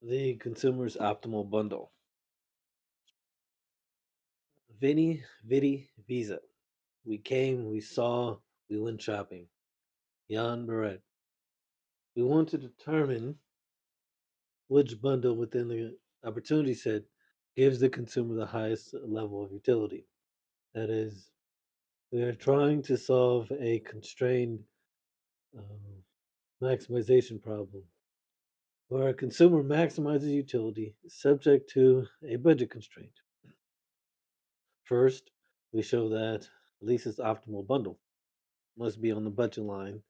The consumer's optimal bundle. Vinny, Vidi, Visa. We came, we saw, we went shopping. Jan Barrett. We want to determine which bundle within the opportunity set gives the consumer the highest level of utility. That is, we are trying to solve a constrained uh, maximization problem where a consumer maximizes utility subject to a budget constraint. First, we show that Lisa's optimal bundle must be on the budget line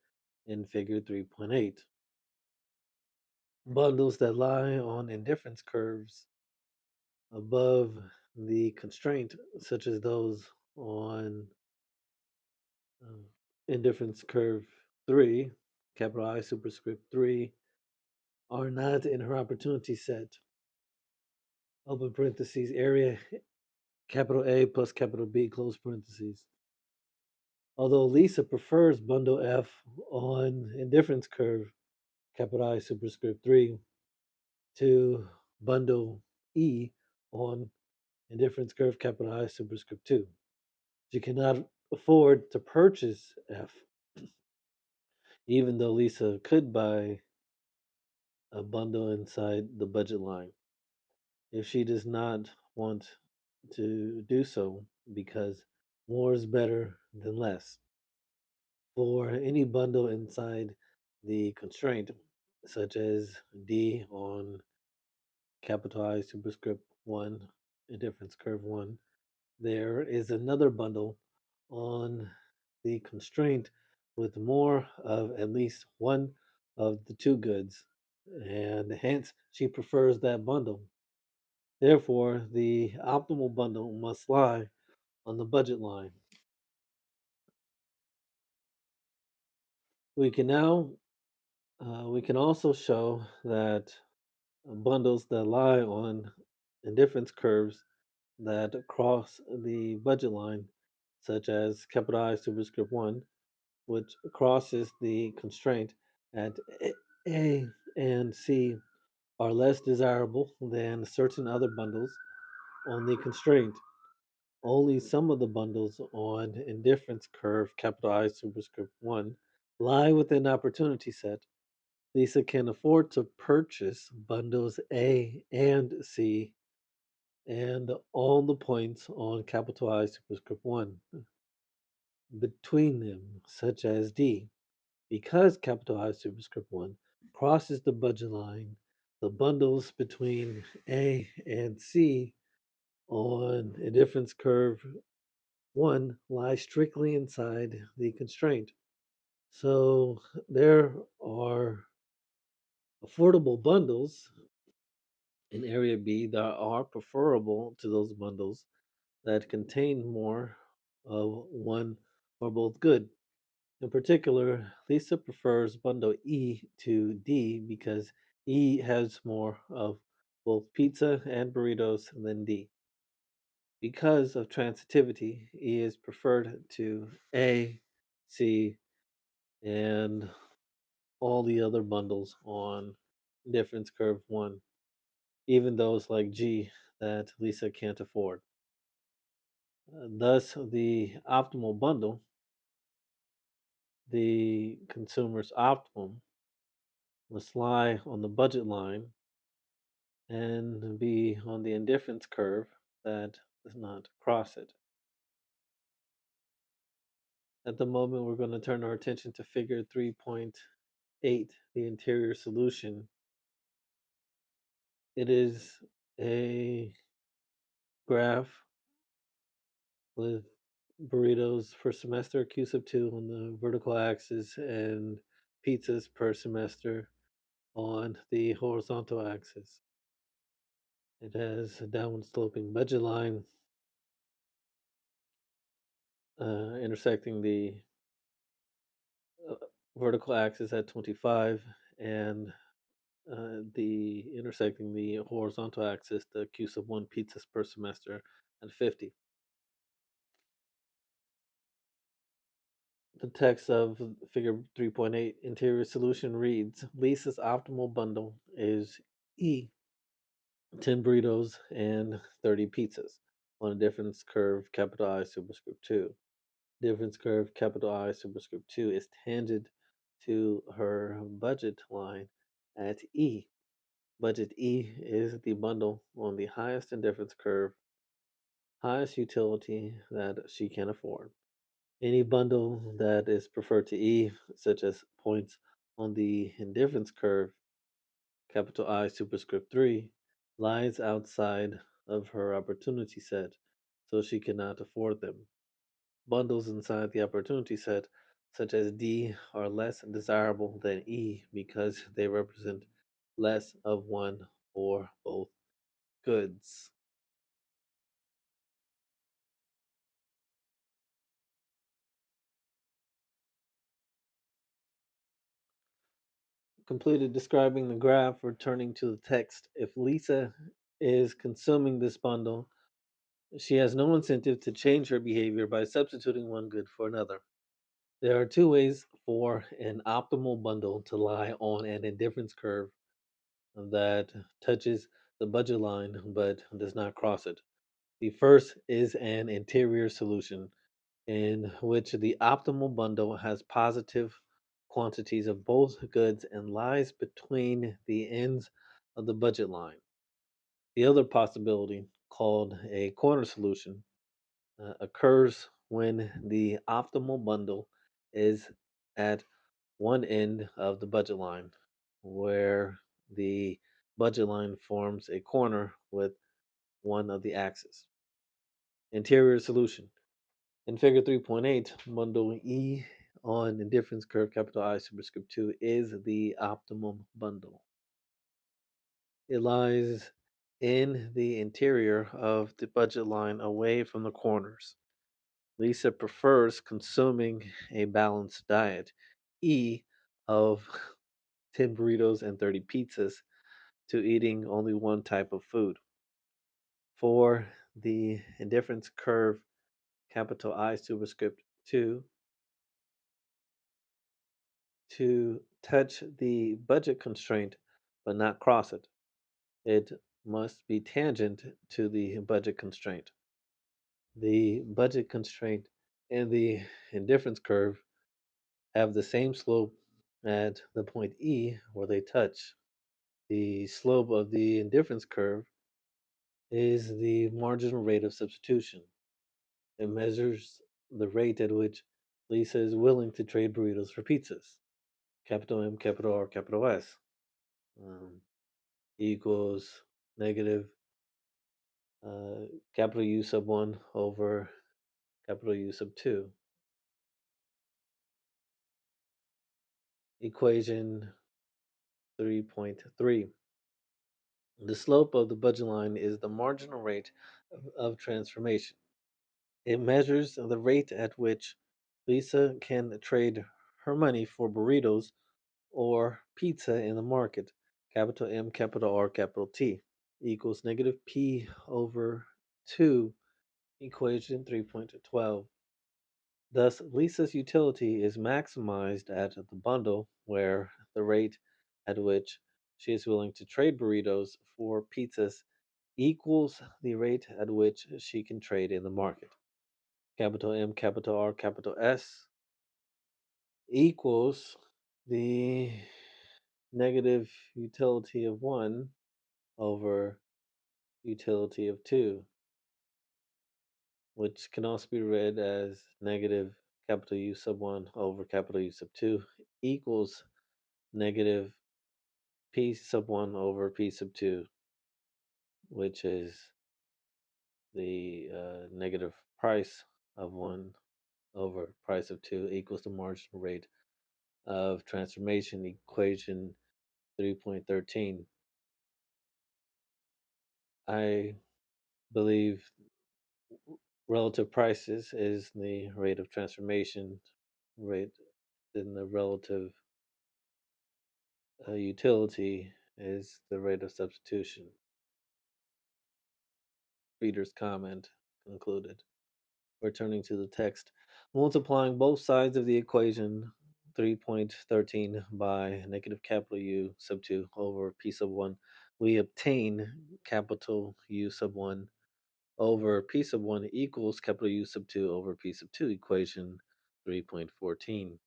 in figure 3.8. Bundles that lie on indifference curves above the constraint, such as those on uh, indifference curve 3, capital I superscript 3, are not in her opportunity set. Open parentheses, area capital A plus capital B, close parentheses. Although Lisa prefers bundle F on indifference curve, capital I superscript 3, to bundle E on indifference curve, capital I superscript 2. She cannot afford to purchase F, even though Lisa could buy a bundle inside the budget line if she does not want to do so because more is better than less. For any bundle inside the constraint, such as D on capital I superscript 1, indifference curve 1, there is another bundle on the constraint with more of at least one of the two goods, and hence she prefers that bundle. Therefore, the optimal bundle must lie on the budget line. We can now we can also show that bundles that lie on indifference curves that cross the budget line, such as capital I superscript 1, which crosses the constraint at A and C, are less desirable than certain other bundles on the constraint. Only some of the bundles on indifference curve capital I superscript 1 lie within opportunity set. Lisa can afford to purchase bundles A and C and all the points on capital I superscript 1 between them, such as D. Because capital I superscript 1 crosses the budget line, the bundles between A and C on a difference curve 1 lie strictly inside the constraint. So there are affordable bundles in area B that are preferable to those bundles that contain more of one or both good. In particular, Lisa prefers bundle E to D because E has more of both pizza and burritos than D. Because of transitivity, E is preferred to A, C, and all the other bundles on difference curve 1, even those like G that Lisa can't afford. Thus, the optimal bundle, the consumer's optimum, must lie on the budget line and be on the indifference curve that does not cross it. At the moment, we're going to turn our attention to figure 3.8, the interior solution. It is a graph with burritos per semester, Q sub 2 on the vertical axis, and pizzas per semester on the horizontal axis. It has a downward sloping budget line intersecting the uh, vertical axis at 25 and the intersecting the horizontal axis, the Q sub 1 pizzas per semester at 50. The text of figure 3.8 interior solution reads Lisa's optimal bundle is E. 10 burritos, and 30 pizzas on a difference curve capital I superscript 2. Difference curve capital I superscript 2 is tangent to her budget line at E. Budget E is the bundle on the highest indifference curve, highest utility that she can afford. Any bundle that is preferred to E, such as points on the indifference curve, capital I superscript 3, lies outside of her opportunity set, so she cannot afford them. Bundles inside the opportunity set, such as D, are less desirable than E because they represent less of one or both goods. Completed describing the graph, returning to the text. If Lisa is consuming this bundle, she has no incentive to change her behavior by substituting one good for another. There are two ways for an optimal bundle to lie on an indifference curve that touches the budget line but does not cross it. The first is an interior solution in which the optimal bundle has positive quantities of both goods and lies between the ends of the budget line. The other possibility, called a corner solution, occurs when the optimal bundle is at one end of the budget line, where the budget line forms a corner with one of the axes. Interior solution. In figure 3.8, bundle E on indifference curve capital I superscript 2 is the optimum bundle. It lies in the interior of the budget line away from the corners. Lisa prefers consuming a balanced diet, E of 10 burritos and 30 pizzas, to eating only one type of food. For the indifference curve, capital I superscript 2, to touch the budget constraint but not cross it, it must be tangent to the budget constraint. The budget constraint and the indifference curve have the same slope at the point E where they touch. The slope of the indifference curve is the marginal rate of substitution. It measures the rate at which Lisa is willing to trade burritos for pizzas. Capital M, capital R, capital S. Um, equals negative uh, capital U sub 1 over capital U sub 2. Equation 3.3. The slope of the budget line is the marginal rate of transformation. It measures the rate at which Lisa can trade her money for burritos or pizza in the market. Capital M, capital R, capital T equals negative P over 2, equation 3.12. Thus, Lisa's utility is maximized at the bundle, where the rate at which she is willing to trade burritos for pizzas equals the rate at which she can trade in the market. Capital M, capital R, capital S equals the negative utility of 1 over utility of 2, which can also be read as negative capital U sub 1 over capital U sub 2 equals negative P sub 1 over P sub 2, which is the negative price of 1 over price of 2 equals the marginal rate of transformation, equation 3.13. I believe relative prices is the rate of transformation rate, then the relative utility is the rate of substitution. Reader's comment concluded. Returning to the text, multiplying both sides of the equation 3.13 by negative capital U sub 2 over P sub 1 we obtain capital U sub 1 over P sub 1 equals capital U sub 2 over P sub 2, equation 3.14.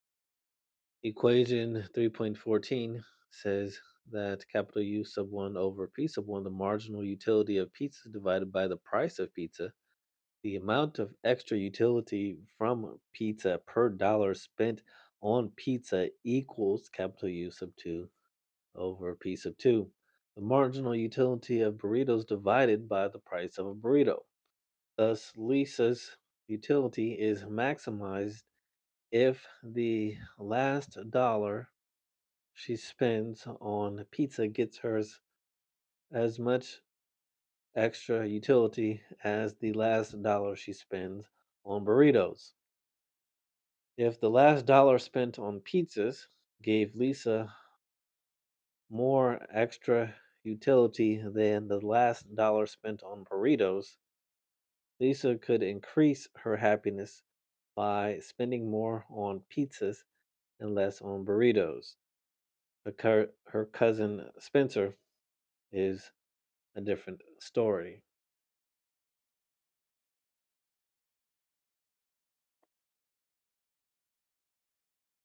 Equation 3.14 says that capital U sub 1 over P sub 1, the marginal utility of pizza divided by the price of pizza, the amount of extra utility from pizza per dollar spent on pizza equals capital U sub 2 over P sub 2, the marginal utility of burritos divided by the price of a burrito. Thus, Lisa's utility is maximized if the last dollar she spends on pizza gets her as much extra utility as the last dollar she spends on burritos. If the last dollar spent on pizzas gave Lisa more extra utility than the last dollar spent on burritos, Lisa could increase her happiness by spending more on pizzas and less on burritos. Her cousin Spencer is a different story.